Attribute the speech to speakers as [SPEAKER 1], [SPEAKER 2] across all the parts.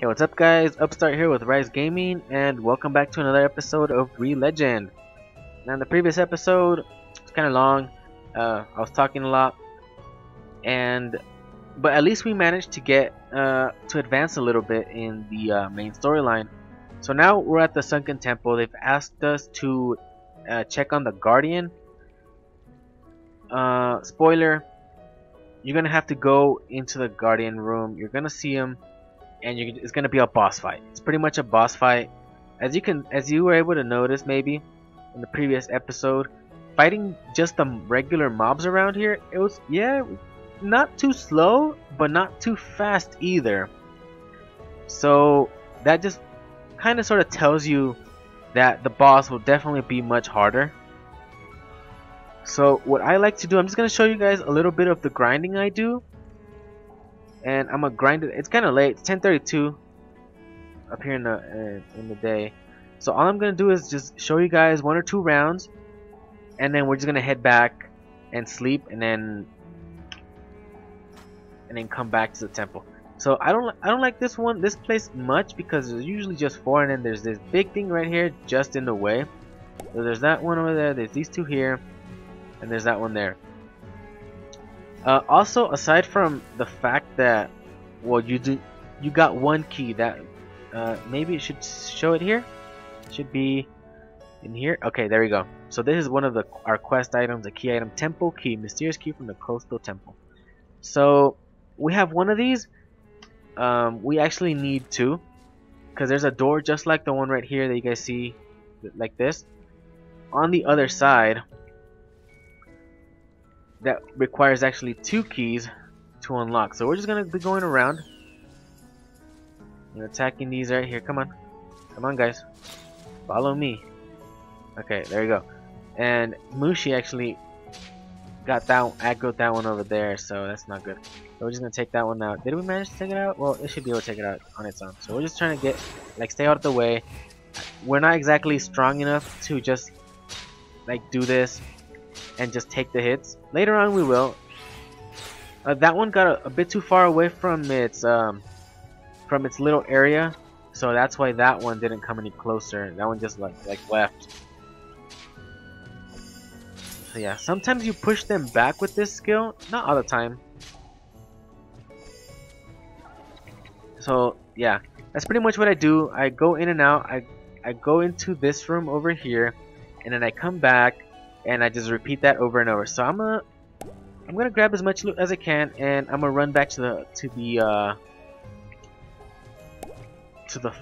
[SPEAKER 1] Hey, what's up guys? Upstart here with Rise Gaming, and welcome back to another episode of Re-Legend. Now in the previous episode, it's kind of long, I was talking a lot, but at least we managed to get, to advance a little bit in the main storyline. So now we're at the Sunken Temple. They've asked us to check on the Guardian. Spoiler, you're gonna have to go into the Guardian room, you're gonna see him, and it's gonna be a boss fight. It's pretty much a boss fight, as you were able to notice maybe in the previous episode. Fighting just the regular mobs around here, it was, yeah, not too slow but not too fast either. So that just kind of sort of tells you that the boss will definitely be much harder. So what I like to do, I'm just gonna show you guys a little bit of the grinding I do. And I'm gonna grind it. It's kind of late. It's 10:32 up here in the day. So all I'm gonna do is just show you guys 1 or 2 rounds, and then we're just gonna head back and sleep, and then come back to the temple. So I don't like this place much, because there's usually just 4, and then there's this big thing right here just in the way. So there's that one over there. There's these 2 here, and there's that one there. Also, aside from the fact that, well, you got 1 key that maybe it should show it here. It should be in here. Okay, there we go. So this is one of our quest items, a key item, temple key, mysterious key from the coastal temple. So we have 1 of these. We actually need 2, because there's a door just like the one right here that you guys see, like this, on the other side, that requires actually 2 keys to unlock. So we're just gonna be going around and attacking these right here. Come on guys, follow me. Okay, there you go. And Mushi actually got aggroed that one over there, so that's not good. So we're just gonna take that one out. Did we manage to take it out? Well, it should be able to take it out on its own. So we're just trying to stay out of the way. We're not exactly strong enough to just do this and just take the hits. Later on we will. That one got a bit too far away from its little area, so that's why that one didn't come any closer. That one just left. So yeah, sometimes you push them back with this skill, not all the time. So yeah, that's pretty much what I do. I go in and out. I go into this room over here, and then I come back, and I just repeat that over and over. So I'm gonna grab as much loot as I can, and I'm gonna run back to the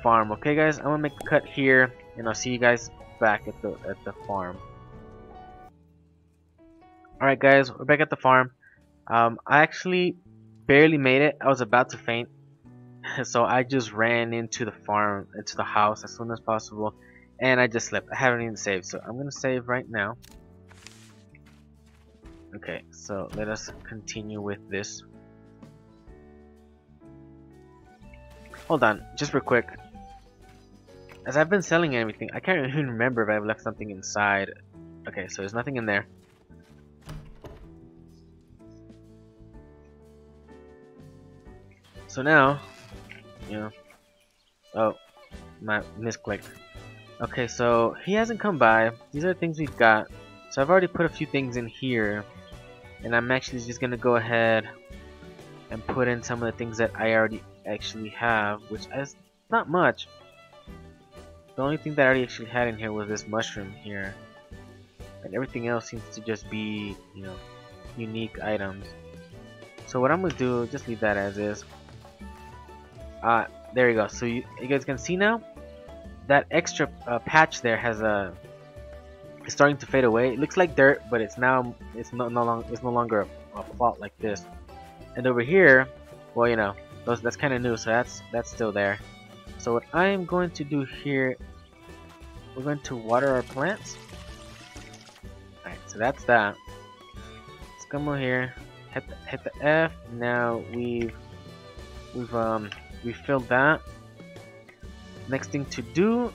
[SPEAKER 1] farm. Okay, guys, I'm gonna make the cut here, and I'll see you guys back at the farm. All right, guys, we're back at the farm. I actually barely made it. I was about to faint, so I just ran into the farm, into the house as soon as possible, and I just slept. I haven't even saved, so I'm gonna save right now. Okay, so let us continue with this. Hold on, just real quick. As I've been selling everything, I can't even remember if I've left something inside. Okay, so there's nothing in there. So now, oh, my misclick. Okay, so he hasn't come by. These are the things we've got. So I've already put a few things in here, and I'm actually just gonna go ahead and put in some of the things that I already actually have, which is not much. The only thing that I already actually had in here was this mushroom here, and everything else seems to just be, unique items. So what I'm gonna do, just leave that as is. There you go. So you guys can see now that extra patch there is starting to fade away. It looks like dirt, but it's no longer a fault like this. And over here, well, that's kind of new, so that's still there. So what I am going to do here, we're going to water our plants. Alright, so that's that. Let's come over here, hit the F. Now we've filled that. Next thing to do,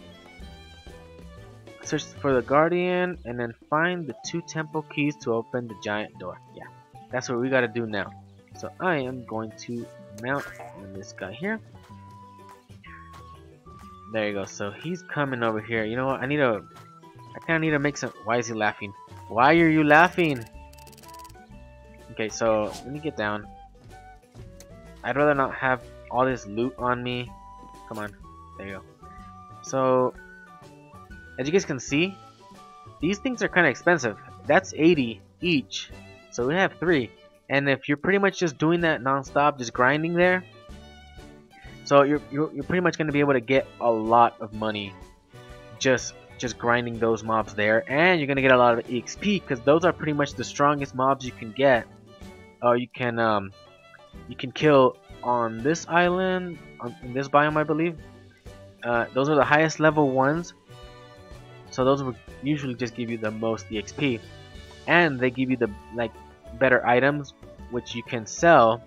[SPEAKER 1] search for the Guardian, and then find the 2 temple keys to open the giant door. Yeah, that's what we gotta do now. So I am going to mount on this guy here. There you go. So he's coming over here. You know what? I kind of need to make some. Why is he laughing? Why are you laughing? Okay, so let me get down. I'd rather not have all this loot on me. Come on. There you go. So, as you guys can see, these things are kind of expensive. That's 80 each. So we have 3. And if you're pretty much just doing that non-stop, just grinding there, so you're pretty much going to be able to get a lot of money just grinding those mobs there, and you're going to get a lot of EXP because those are pretty much the strongest mobs you can get. You can kill on this island, in this biome, I believe. Those are the highest level ones, so those will usually just give you the most EXP, and they give you the better items which you can sell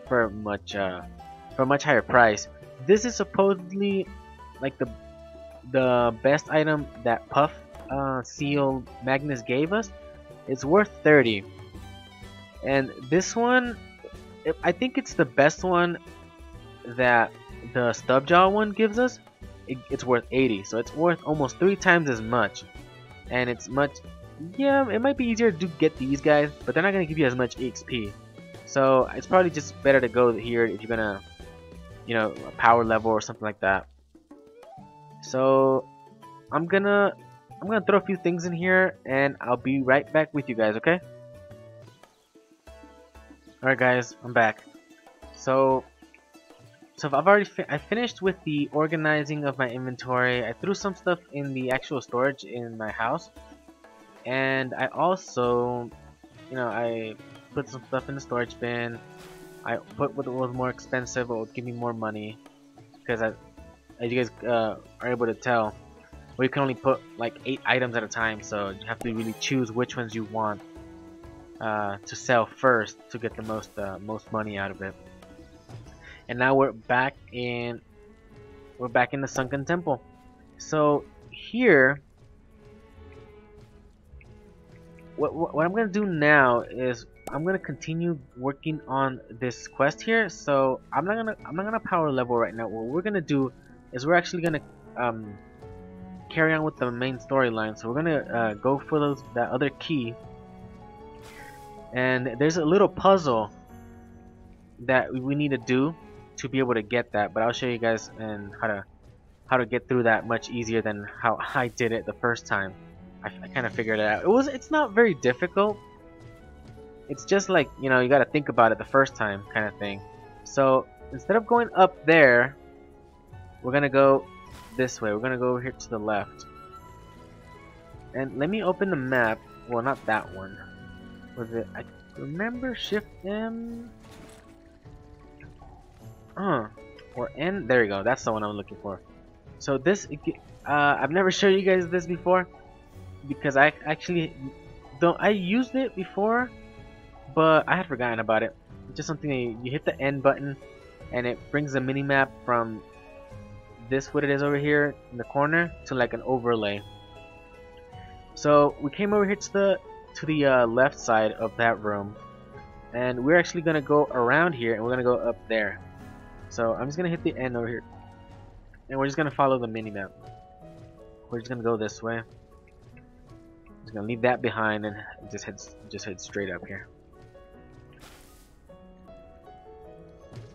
[SPEAKER 1] for much higher price. This is supposedly like the best item that Puff Seal Magnus gave us. It's worth 30, and this one, I think it's the best one that the Stubjaw one gives us. It's worth 80, so it's worth almost 3 times as much, and it's much. Yeah, it might be easier to get these guys, but they're not gonna give you as much EXP. So it's probably just better to go here if you're gonna, a power level or something like that. So I'm gonna throw a few things in here, and I'll be right back with you guys. Okay? All right, guys, I'm back. So I finished with the organizing of my inventory. I threw some stuff in the actual storage in my house. And I also, I put some stuff in the storage bin. I put what was more expensive, what would give me more money. Because as you guys are able to tell, we can only put like 8 items at a time. So you have to really choose which ones you want to sell first to get the most money out of it. And now we're back in the Sunken Temple. So here, what I'm gonna do now is I'm gonna continue working on this quest here. So I'm not gonna power level right now. What we're gonna do is we're actually gonna carry on with the main storyline. So we're gonna go for that other key, and there's a little puzzle that we need to do to be able to get that. But I'll show you guys and how to get through that much easier than how I did it the first time. I kind of figured it out. It's not very difficult. It's just like, you got to think about it the first time kind of thing. So instead of going up there, we're going to go this way. We're going to go over here to the left. And let me open the map. Well, not that one. Was it? I remember Shift M. Or N. There you go. That's the one I'm looking for. So this, I've never showed you guys this before, because I actually don't. I used it before, but I had forgotten about it. It's just something that you hit the N button, and it brings the mini map from this, what it is over here in the corner, to like an overlay. So we came over here to the left side of that room, and we're actually gonna go around here, and we're gonna go up there. So I'm just gonna hit the N over here, and we're just gonna follow the mini map. We're just gonna go this way. Just gonna leave that behind and just head straight up here.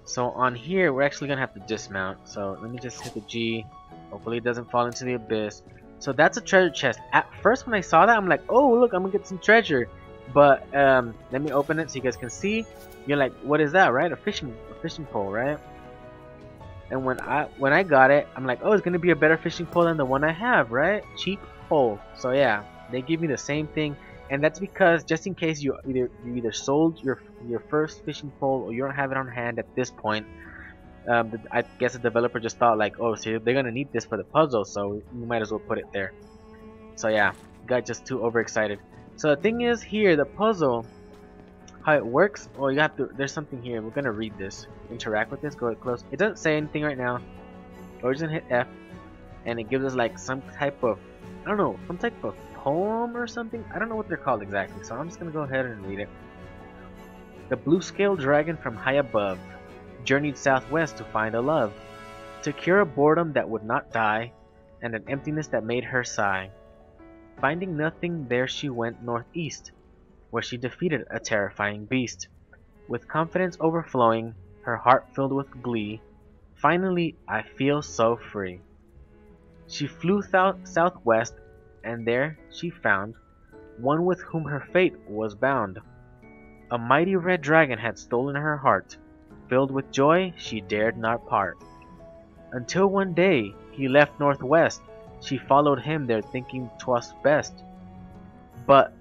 [SPEAKER 1] So on here, we're actually gonna have to dismount. So let me just hit the G. Hopefully it doesn't fall into the abyss. So that's a treasure chest. At first when I saw that, I'm like, oh look, I'm gonna get some treasure. But let me open it so you guys can see. You're like, what is that, right? A fishing pole, right? And when I got it, I'm like, oh, it's gonna be a better fishing pole than the one I have, right? Cheap pole. So yeah, they give me the same thing, and that's because just in case you either sold your first fishing pole or you don't have it on hand at this point, I guess the developer just thought like, oh, so they're gonna need this for the puzzle, so you might as well put it there. So yeah, got just too overexcited. So the thing is here, the puzzle, how it works. Well, you have to. There's something here. We're gonna read this. Interact with this. Go close. It doesn't say anything right now. We're just gonna hit F, and it gives us like some type of, I don't know, some type of poem or something. I don't know what they're called exactly. So I'm just gonna go ahead and read it. The blue-scaled dragon from high above journeyed southwest to find a love. to cure a boredom that would not die, and an emptiness that made her sigh. Finding nothing there she went northeast, where she defeated a terrifying beast. With confidence overflowing, her heart filled with glee, finally I feel so free. She flew southwest, and there she found one with whom her fate was bound. A mighty red dragon had stolen her heart. Filled with joy, she dared not part. Until one day he left northwest. She followed him there, thinking 'twas best. But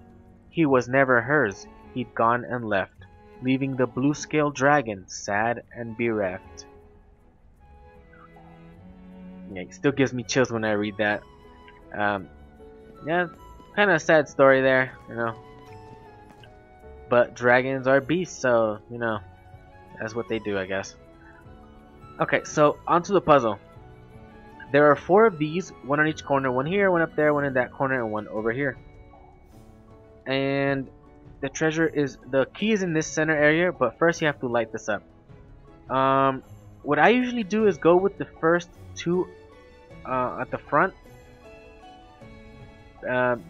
[SPEAKER 1] he was never hers. He'd gone and left, leaving the blue-scaled dragon sad and bereft. Yeah, it still gives me chills when I read that. Yeah, kind of a sad story there, you know. But dragons are beasts, so, you know, that's what they do, I guess. Okay, so onto the puzzle. There are 4 of these, one on each corner, one here, one up there, one in that corner, and one over here. And the treasure is, the key is in this center area, but first you have to light this up. What I usually do is go with the first 2 at the front,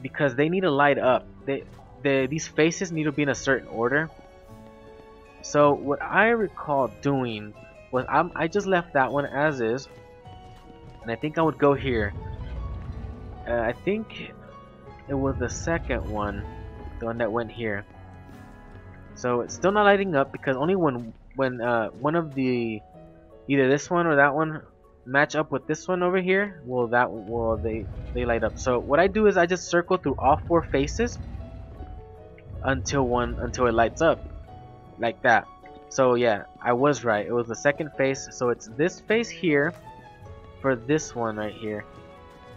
[SPEAKER 1] because they need to light up. These faces need to be in a certain order. So what I recall doing was I just left that one as is, and I think I would go here. I think it was the second one, the one that went here. So it's still not lighting up because only when one of the, either this one or that one match up with this one over here, they light up. So what I do is I just circle through all 4 faces until it lights up, like that. So yeah, I was right. It was the second face. So it's this face here for this one right here,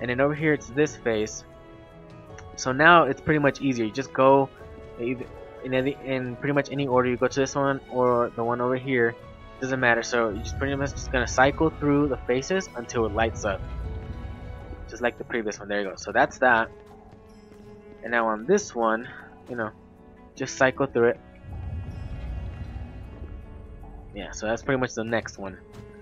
[SPEAKER 1] and then over here it's this face. So now it's pretty much easier. You just go either in pretty much any order. You go to this one or the one over here. Doesn't matter. So you're just pretty much just gonna cycle through the faces until it lights up, just like the previous one. There you go. So that's that. And now on this one, you know, just cycle through it. Yeah, so that's pretty much the next one.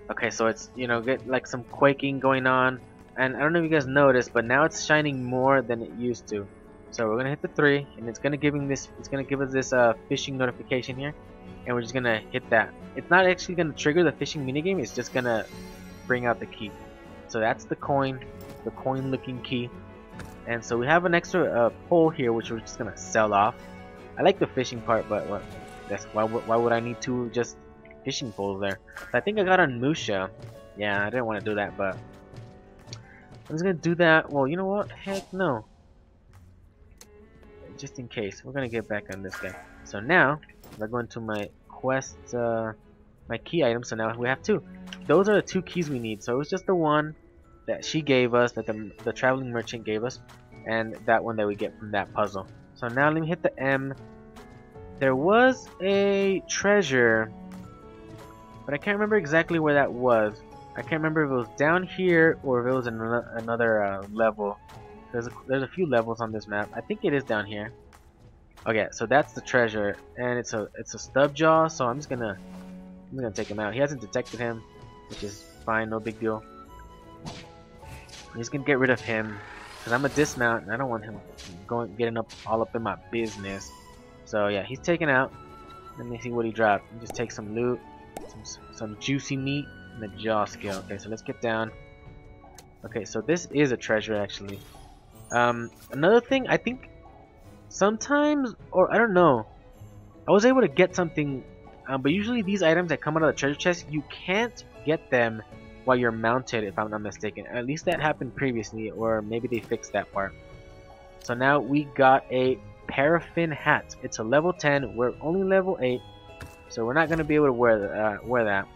[SPEAKER 1] Okay, so it's, you know, get like some quaking going on, and I don't know if you guys noticed, but now it's shining more than it used to. So we're gonna hit the 3, and it's gonna give us this fishing notification here, and we're just gonna hit that. It's not actually gonna trigger the fishing minigame. It's just gonna bring out the key. So that's the coin-looking key. And so we have an extra pole here, which we're just gonna sell off. I like the fishing part, but why would I need 2 just fishing poles there? So I think I got on Musha. Yeah, I didn't want to do that, but I'm just gonna do that. Well, you know what? Heck no. Just in case, we're gonna get back on this guy. So now we're going to my quest, my key item. So now we have 2. Those are the 2 keys we need. So it was just the one that she gave us, that the traveling merchant gave us, and that one that we get from that puzzle. So now let me hit the M. There was a treasure, but I can't remember exactly where that was. I can't remember if it was down here or if it was in another level. There's a few levels on this map. I think it is down here. Okay, so that's the treasure, and it's a stub jaw. So I'm gonna take him out. He hasn't detected him, which is fine, no big deal. I'm just gonna get rid of him because I'm a dismount and I don't want him getting all up in my business. So yeah, he's taken out. Let me see what he dropped. Let me just take some loot, some juicy meat, and a jaw skill. Okay, so let's get down. Okay, so this is a treasure actually. Another thing, I think sometimes, or I don't know, I was able to get something, but usually these items that come out of the treasure chest, you can't get them while you're mounted, if I'm not mistaken. At least that happened previously, or maybe they fixed that part. So now we got a paraffin hat. It's a level 10. We're only level 8, so we're not going to be able to wear that.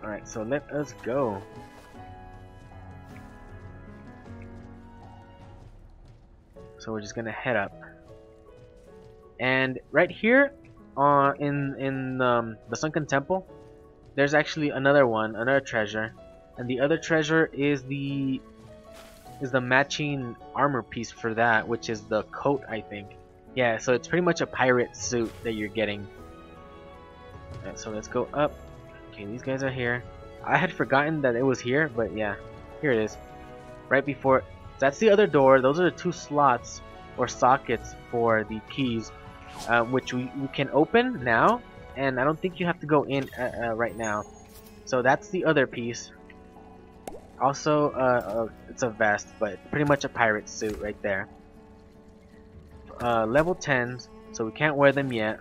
[SPEAKER 1] Alright, so let us go. So we're just going to head up. And right here in the Sunken Temple, there's actually another treasure. And the other treasure is the matching armor piece for that, which is the coat, I think. Yeah, so it's pretty much a pirate suit that you're getting. Alright, so let's go up. Okay, these guys are here. I had forgotten that it was here, but yeah, here it is. Right before. That's the other door. Those are the 2 slots or sockets for the keys, which we can open now. And I don't think you have to go in right now. So that's the other piece. Also, it's a vest, but pretty much a pirate suit right there. Level 10s, so we can't wear them yet.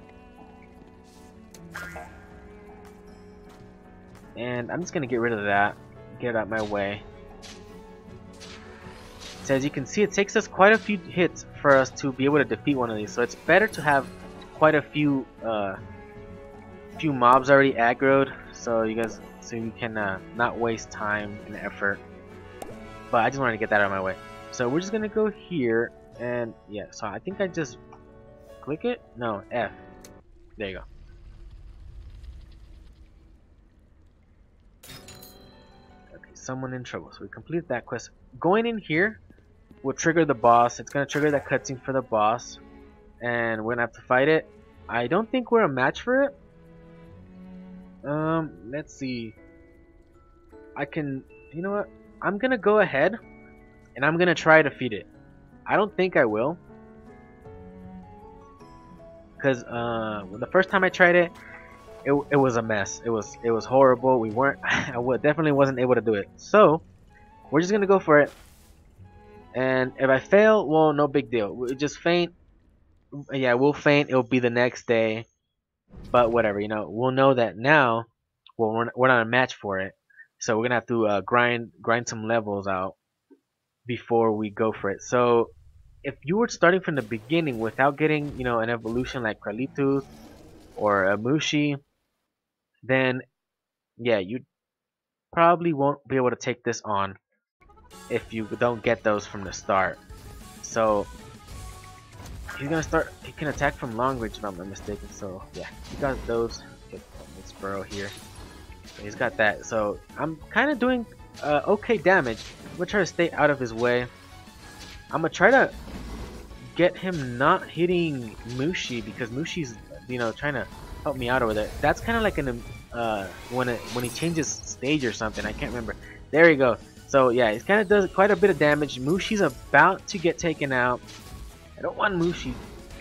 [SPEAKER 1] And I'm just gonna get rid of that. Get it out of my way. So as you can see, it takes us quite a few hits for us to be able to defeat one of these. So it's better to have quite a few mobs already aggroed, so you can not waste time and effort. But I just wanted to get that out of my way. So we're just gonna go here, and yeah. So I think I just click it. No, F. There you go. Okay, someone in trouble. So we completed that quest. Going in here will trigger the boss. It's gonna trigger that cutscene for the boss, and we're gonna have to fight it. I don't think we're a match for it. Let's see. You know what? I'm gonna go ahead and I'm gonna try to defeat it. I don't think I will, because the first time I tried it, it was a mess. It was horrible. I definitely wasn't able to do it. So we're just gonna go for it. And if I fail, well, no big deal. We'll just faint. Yeah, we'll faint. It'll be the next day. But whatever, you know, we'll know that now. Well, we're not a match for it, so we're gonna have to grind some levels out before we go for it. So if you were starting from the beginning without getting, you know, an evolution like Kralitus or a Mushi, then yeah, you probably won't be able to take this on if you don't get those from the start. So he's gonna start. He can attack from long range if I'm not mistaken. So yeah, he got those. Get this burrow here. He's got that. So I'm kind of doing okay damage. I'm gonna try to stay out of his way. I'm gonna try to get him not hitting Mushi, because Mushi's, you know, trying to help me out over there. That's kind of like an when he changes stage or something. I can't remember. There you go. So yeah, he kind of does quite a bit of damage. Mushi's about to get taken out. I don't want Mushi.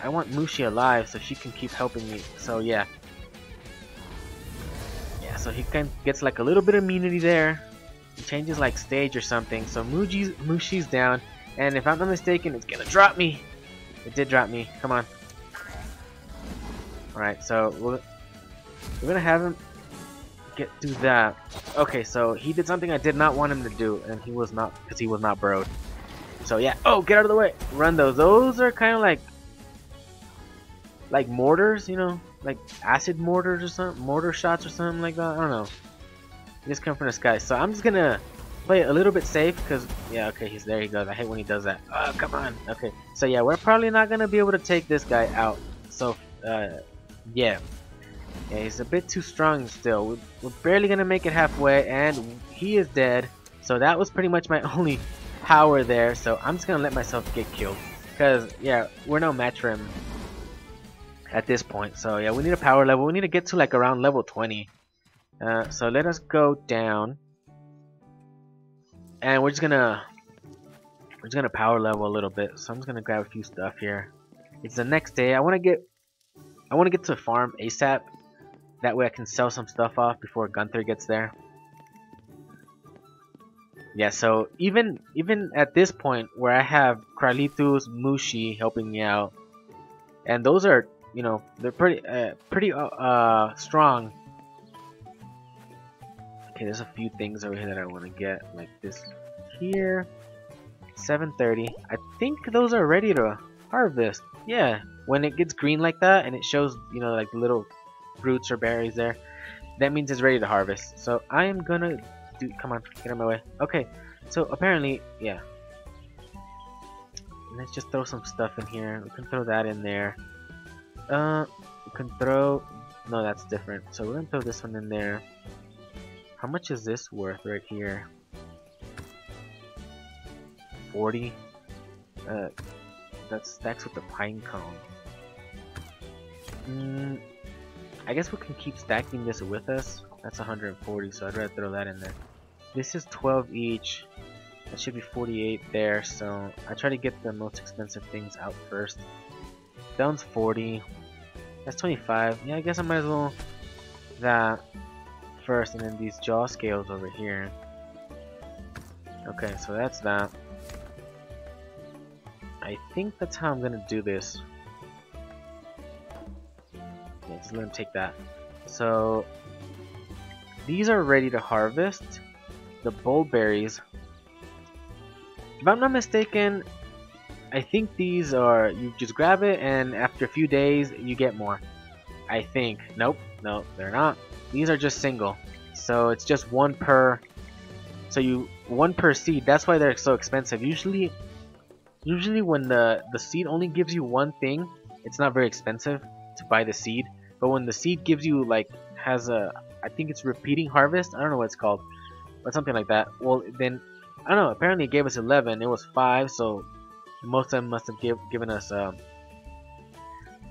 [SPEAKER 1] I want Mushi alive so she can keep helping me. So yeah. Yeah, so he kind of gets like a little bit of immunity there. He changes like stage or something. So Mushi's down. And if I'm not mistaken, it's gonna drop me. It did drop me. Come on. Alright, so we're gonna have him do that. Okay, so he did something I did not want him to do, and he was not, because he was not burrowed. So yeah. Oh, get out of the way. Run those. Those are kind of like mortars, you know, like acid mortars or something, mortar shots or something like that. I don't know. They just come from the sky. So I'm just gonna play it a little bit safe, because yeah, okay, there he goes. I hate when he does that. Oh, come on. Okay, so yeah, we're probably not gonna be able to take this guy out. So yeah, he's a bit too strong still. We're barely gonna make it halfway, and he is dead. So that was pretty much my only power there. So I'm just gonna let myself get killed, because yeah, we're no match for him at this point. So yeah, we need a power level. We need to get to like around level 20. So let us go down, and we're just gonna power level a little bit. So I'm just gonna grab a few stuff here. It's the next day. I want to get to the farm ASAP. That way I can sell some stuff off before Gunther gets there. Yeah, so even at this point where I have Kralitus, Mushi helping me out, and those are, you know, they're pretty strong. Okay, there's a few things over here that I want to get, like this here. 730. I think those are ready to harvest. Yeah, when it gets green like that and it shows, you know, like little roots or berries there, that means it's ready to harvest. So I am gonna do. Come on, get out of my way. Okay, so apparently, yeah. Let's just throw some stuff in here. We can throw that in there. We can throw. No, that's different. So we're gonna throw this one in there. How much is this worth right here? 40. That stacks with the pine cone. I guess we can keep stacking this with us. That's 140, so I'd rather throw that in there. This is 12 each. That should be 48 there, so I try to get the most expensive things out first. That one's 40. That's 25. Yeah, I guess I might as well that first, and then these jaw scales over here. Okay, so that's that. I think that's how I'm gonna do this. Yeah, just let him take that. So these are ready to harvest. The bullberries. If I'm not mistaken, I think these are, you just grab it and after a few days you get more. I think. Nope, no, they're not. These are just single. So it's just one per, one per seed. That's why they're so expensive. Usually when the seed only gives you one thing, it's not very expensive to buy the seed. But when the seed gives you like, has a, I think it's repeating harvest, I don't know what it's called, but something like that. Well then, I don't know, apparently it gave us 11, it was 5, so most of them must have given us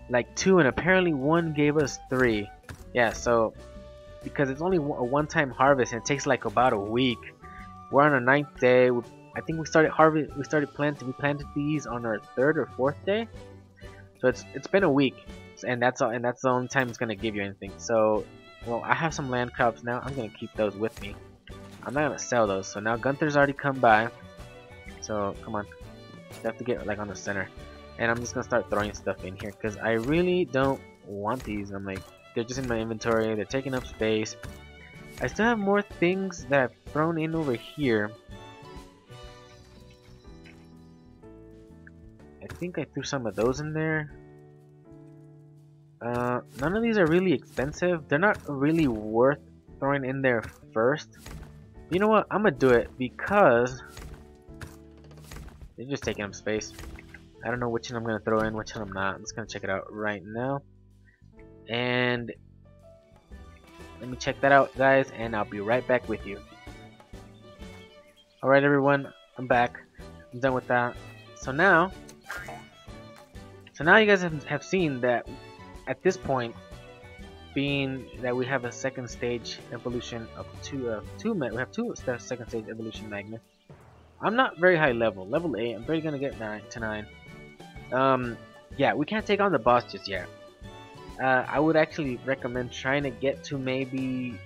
[SPEAKER 1] like 2, and apparently one gave us 3. Yeah, so because it's only a one-time harvest and it takes like about a week. We're on our 9th day. I think we started planting. We planted these on our 3rd or 4th day. So it's been a week, and that's all. And that's the only time it's gonna give you anything. So, well, I have some land crops now. I'm gonna keep those with me. I'm not gonna sell those. So now Gunther's already come by. So come on, you have to get like on the center. And I'm just gonna start throwing stuff in here because I really don't want these. I'm like, they're just in my inventory. They're taking up space. I still have more things that I've thrown in over here. I think I threw some of those in there. None of these are really expensive. They're not really worth throwing in there first. You know what? I'm gonna do it because they're just taking up space. I don't know which one I'm gonna throw in, which one I'm not. I'm just gonna check it out right now. And let me check that out, guys, and I'll be right back with you. Alright everyone, I'm back. I'm done with that. So now you guys have seen that at this point, being that we have a second stage evolution of we have two second stage evolution Magnus. I'm not very high level, level 8. I'm barely gonna get 9. Yeah, we can't take on the boss just yet. I would actually recommend trying to get to maybe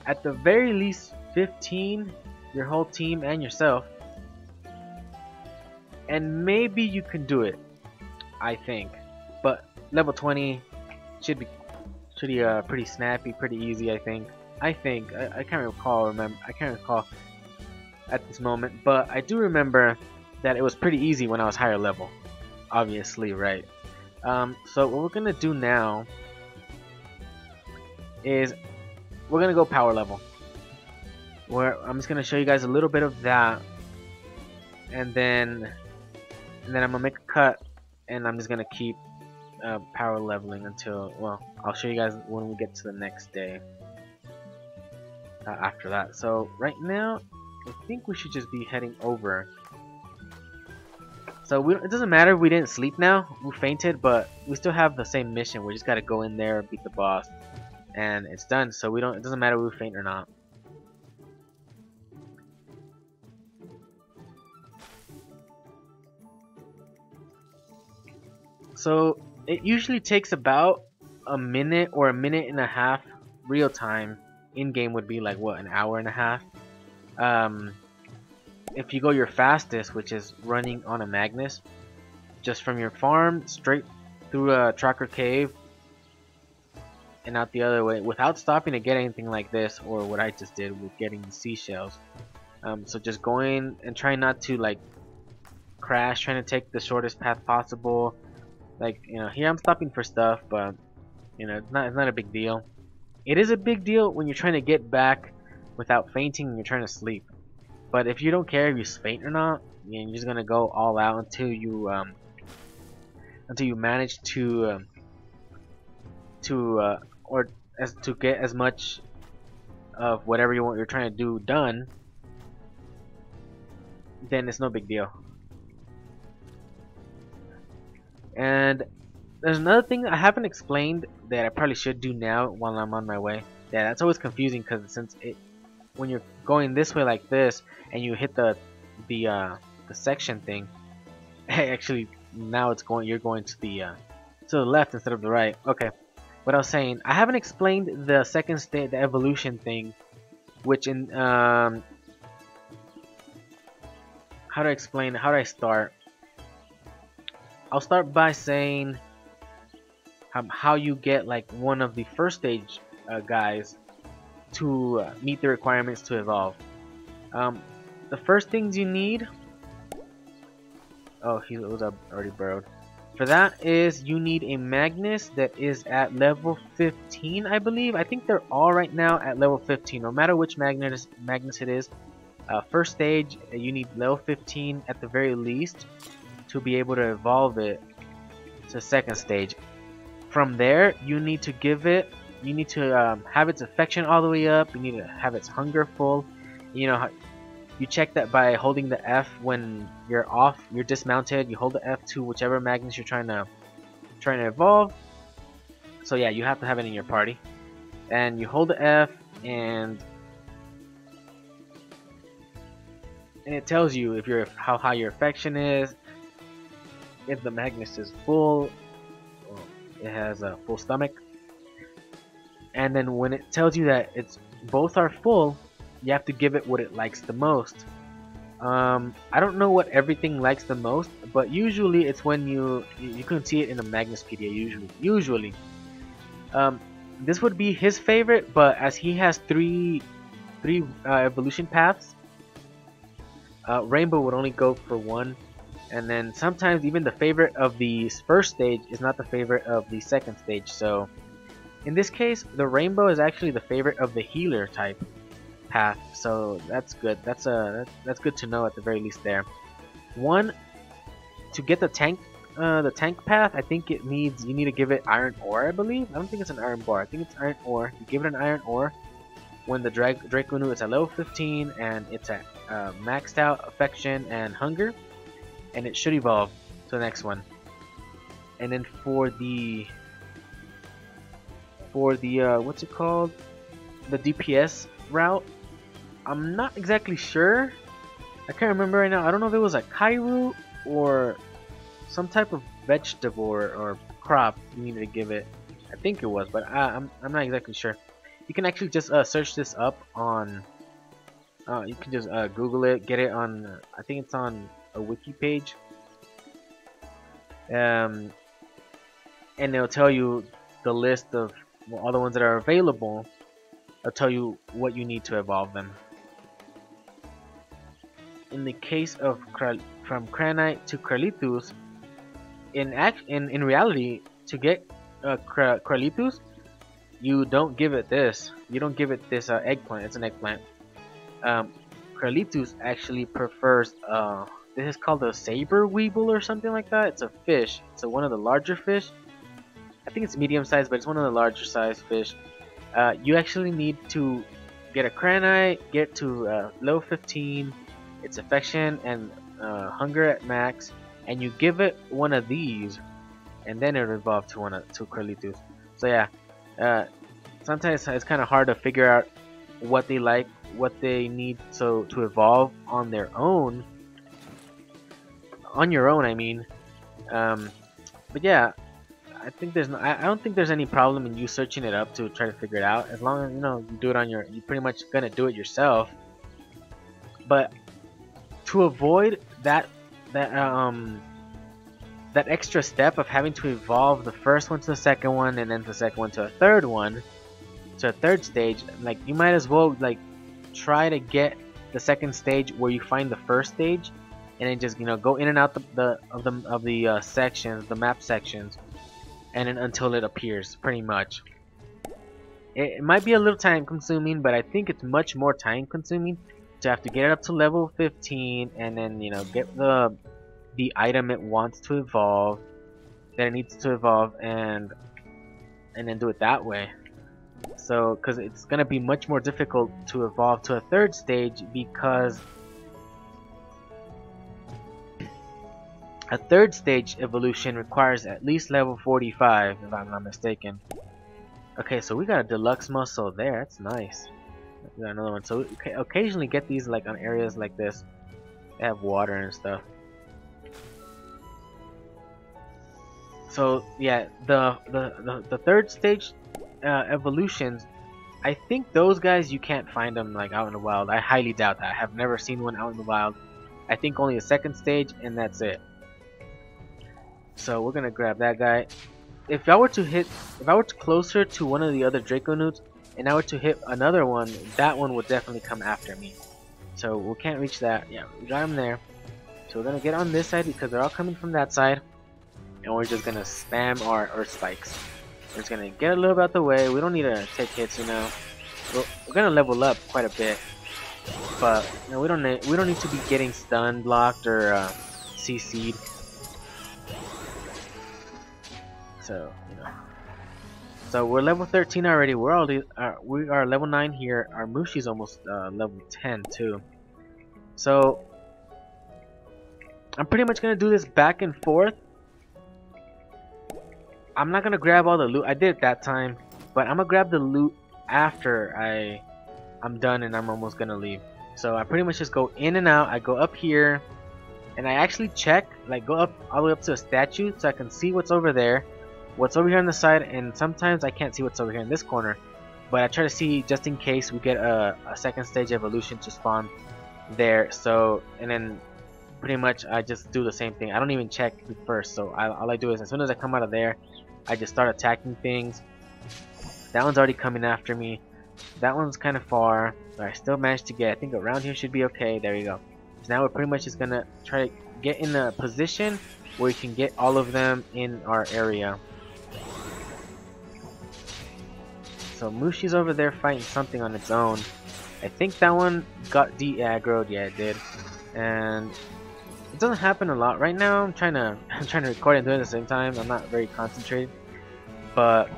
[SPEAKER 1] at the very least 15, your whole team and yourself, and maybe you can do it, I think. But level 20 should be pretty snappy, pretty easy, I think. I can't recall at this moment, but I do remember that it was pretty easy when I was higher level, obviously, right? So what we're gonna do now is we're gonna go power level, where I'm just gonna show you guys a little bit of that, and then I'm gonna make a cut, and I'm just gonna keep power leveling until, well, I'll show you guys when we get to the next day after that. So right now I think we should just be heading over. So it doesn't matter if we didn't sleep now, we fainted, but we still have the same mission. We just gotta go in there, beat the boss, and it's done. So it doesn't matter if we faint or not. So it usually takes about a minute or a minute and a half real time. In game would be like what, an hour and a half. If you go your fastest, which is running on a Magnus, just from your farm straight through a tracker cave and out the other way without stopping to get anything like this, or what I just did with getting the seashells. So just going and trying not to like crash, trying to take the shortest path possible. Like, you know, here I'm stopping for stuff, but you know, it's not a big deal. It is a big deal when you're trying to get back without fainting and you're trying to sleep. But if you don't care if you faint or not, you're just gonna go all out until you manage to get as much of whatever you're trying to do done. Then it's no big deal. And There's another thing I haven't explained that I probably should do now while I'm on my way. Yeah, that's always confusing because when you're going this way like this and you hit the section thing, actually now you're going to the left instead of the right. Okay, what I was saying, I haven't explained the second state, the evolution thing, which in how to explain, how do I start? I'll start by saying how you get like one of the first stage guys to meet the requirements to evolve. The first things you need. Oh, he was already burrowed. For that is you need a Magnus that is at level 15, I believe. I think they're all right now at level 15. No matter which Magnus it is. First stage, you need level 15 at the very least to be able to evolve it to second stage. From there, you need to have its affection all the way up. You need to have its hunger full. You know, you check that by holding the F when you're dismounted. You hold the F to whichever Magnus you're trying to evolve. So yeah, you have to have it in your party. And you hold the F, and it tells you if how high your affection is, if the Magnus is full, it has a full stomach. And then when it tells you that both are full, you have to give it what it likes the most. I don't know what everything likes the most, but usually it's when you can see it in the Magnuspedia. Usually, this would be his favorite, but as he has three evolution paths, Rainbow would only go for one. And then sometimes even the favorite of the first stage is not the favorite of the second stage. So in this case, the Rainbow is actually the favorite of the healer type path. So that's good. That's good to know at the very least there. One, to get the tank path, I think you need to give it iron ore, I believe. I don't think it's an iron bar. I think it's iron ore. You give it an iron ore when the Draconu is at level 15 and it's at maxed out affection and hunger. And it should evolve to the next one. And then for the what's it called, the DPS route, I'm not exactly sure. I can't remember right now. I don't know if it was a Kairu or some type of vegetable or crop you needed to give it. I think it was, but I'm not exactly sure. You can actually just search this up on. You can just Google it, get it on. I think it's on a wiki page, and it'll tell you the list of all the ones that are available. It'll tell you what you need to evolve them. In the case of from Kranite to Kralitus, in reality, to get Kralitus, you don't give it this. You don't give it this eggplant. It's an eggplant. Kralitus actually prefers this is called a saber weeble or something like that. It's a fish. It's one of the larger fish. I think it's medium sized, but it's one of the larger sized fish. You actually need to get a Kranite, get to level 15, its affection and hunger at max, and you give it one of these, and then it'll evolve to Kralitus. So yeah, sometimes it's kind of hard to figure out what they like, what they need to evolve on their own. On your own, I mean. But yeah, I think I don't think there's any problem in you searching it up to try to figure it out, as long as you do it on you're pretty much gonna do it yourself. But to avoid that extra step of having to evolve the first one to the second one, and then the second one to a third one, to a third stage, like you might as well like try to get the second stage where you find the first stage, and then just go in and out of the sections, the map sections, and then until it appears. Pretty much, it might be a little time consuming, but I think it's much more time consuming to have to get it up to level 15, and then get the item it wants to evolve, that it needs to evolve, and then do it that way. So, because it's gonna be much more difficult to evolve to a third stage, because A third stage evolution requires at least level 45, if I'm not mistaken. Okay, so we got a deluxe muscle there. That's nice. We got another one. So we occasionally get these like on areas like this. They have water and stuff. So yeah, the third stage evolutions, I think those guys you can't find them like out in the wild. I highly doubt that. I have never seen one out in the wild. I think only the second stage and that's it. So we're gonna grab that guy. If I were to closer to one of the other Draco Newts and I were to hit another one, that one would definitely come after me. So we can't reach that. Yeah, we got him there. So we're gonna get on this side because they're all coming from that side. And we're just gonna spam our earth spikes. We're just gonna get a little bit out the way. We don't need to take hits, you know. We're gonna level up quite a bit, but you know, we don't need to be getting stun blocked or CC'd. So you know. So we're level 13 already. We are level 9 here. Our Mushi's almost level 10 too. So I'm pretty much gonna do this back and forth. I'm not gonna grab all the loot. I did it that time, but I'm gonna grab the loot after I'm done and I'm almost gonna leave. So I pretty much just go in and out. I go up here, and I actually check, like go up all the way up to a statue so I can see what's over there, what's over here on the side, and sometimes I can't see what's over here in this corner. But I try to see just in case we get a second stage evolution to spawn there. So and then pretty much I just do the same thing. I don't even check first. So all I do is as soon as I come out of there, I just start attacking things. That one's already coming after me. That one's kind of far, but I still managed to get. I think around here should be okay. There you go. So now we're pretty much just gonna try to get in a position where we can get all of them in our area. So Mushi's over there fighting something on its own. I think that one got de-aggroed. Yeah, it did. And it doesn't happen a lot right now. I'm trying to record and do it at the same time. I'm not very concentrated, but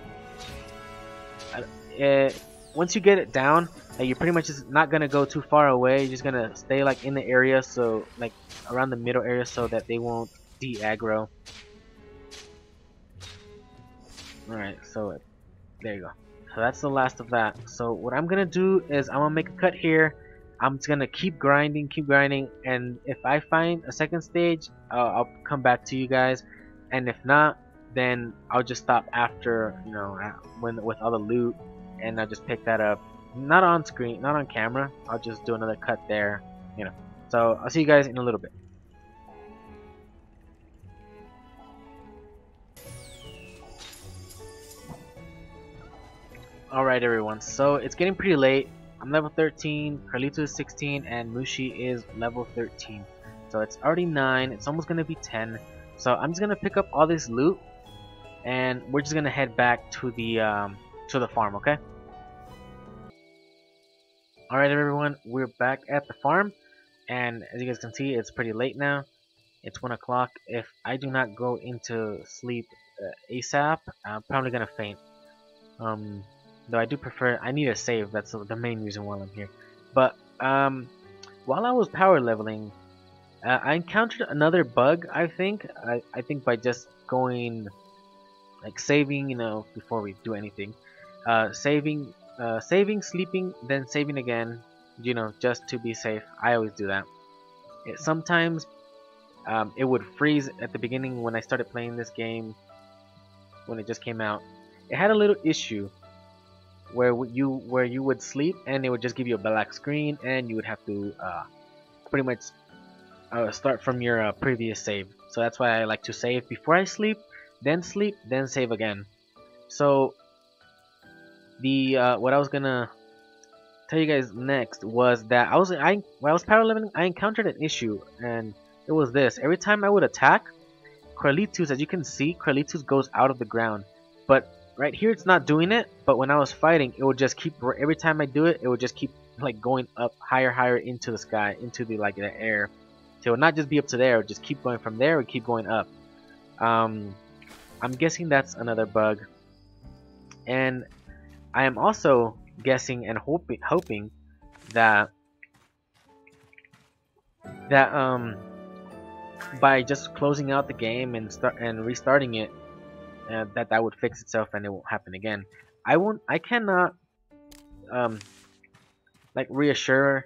[SPEAKER 1] once you get it down, you're pretty much just not gonna go too far away. You're just gonna stay like in the area, so like around the middle area, so that they won't de-aggro. All right, so there you go. So that's the last of that. So what I'm gonna do is I'm gonna make a cut here. I'm just gonna keep grinding, and if I find a second stage, I'll come back to you guys, and if not, then I'll just stop after, you know, with all the loot, and I'll just pick that up. Not on screen, not on camera. I'll just do another cut there, you know. So I'll see you guys in a little bit. Alright everyone, so it's getting pretty late. I'm level 13, Carlito is 16, and Mushi is level 13. So it's already 9, it's almost gonna be 10. So I'm just gonna pick up all this loot, and we're just gonna head back to the farm, okay? Alright everyone, we're back at the farm, and as you guys can see, it's pretty late now. It's 1 o'clock. If I do not go into sleep ASAP, I'm probably gonna faint. Though I do prefer, I need a save, that's the main reason why I'm here. But while I was power leveling, I encountered another bug. I think by just going like saving, you know, before we do anything, saving, sleeping, then saving again, you know, just to be safe. I always do that. Sometimes it would freeze at the beginning when I started playing this game, when it just came out. It had a little issue where you would sleep and it would just give you a black screen, and you would have to pretty much start from your previous save. So that's why I like to save before I sleep, then save again. So the what I was gonna tell you guys next was that while I was power leveling, I encountered an issue, and it was this. Every time I would attack, Carlitos, as you can see, Carlitos goes out of the ground, but right here it's not doing it. But when I was fighting, it would just keep, every time I do it, it would just keep like going up higher into the sky, into the air. So it would not just be up to there, it would just keep going from there, it would keep going up. I'm guessing that's another bug, and I am also guessing and hoping that by just closing out the game and restarting it, that would fix itself and it won't happen again. I cannot like reassure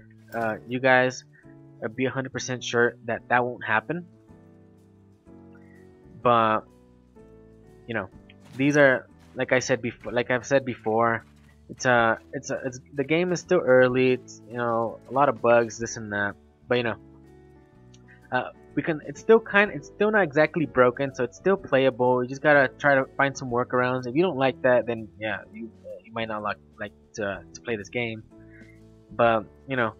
[SPEAKER 1] you guys or be 100% sure that that won't happen. But you know, these are, like I've said before, it's the game is still early. It's, you know, a lot of bugs, this and that. But you know, it's still not exactly broken, so it's still playable. You just gotta try to find some workarounds. If you don't like that, then yeah, you might not like to play this game. But you know,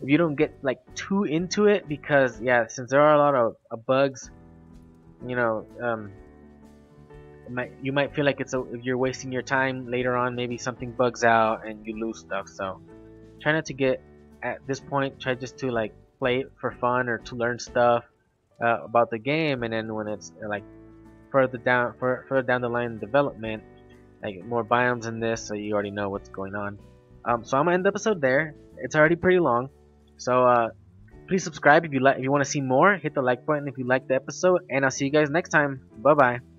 [SPEAKER 1] if you don't get like too into it, because yeah, since there are a lot of bugs, you know, you might feel like you're wasting your time later on. Maybe something bugs out and you lose stuff. So try not to get at this point. Try just to like play it for fun or to learn stuff about the game, and then when it's like further down the line in development, like more biomes in this, so you already know what's going on. So I'm gonna end the episode there. It's already pretty long, so please subscribe if you want to see more. Hit the like button if you like the episode, and I'll see you guys next time. Bye bye.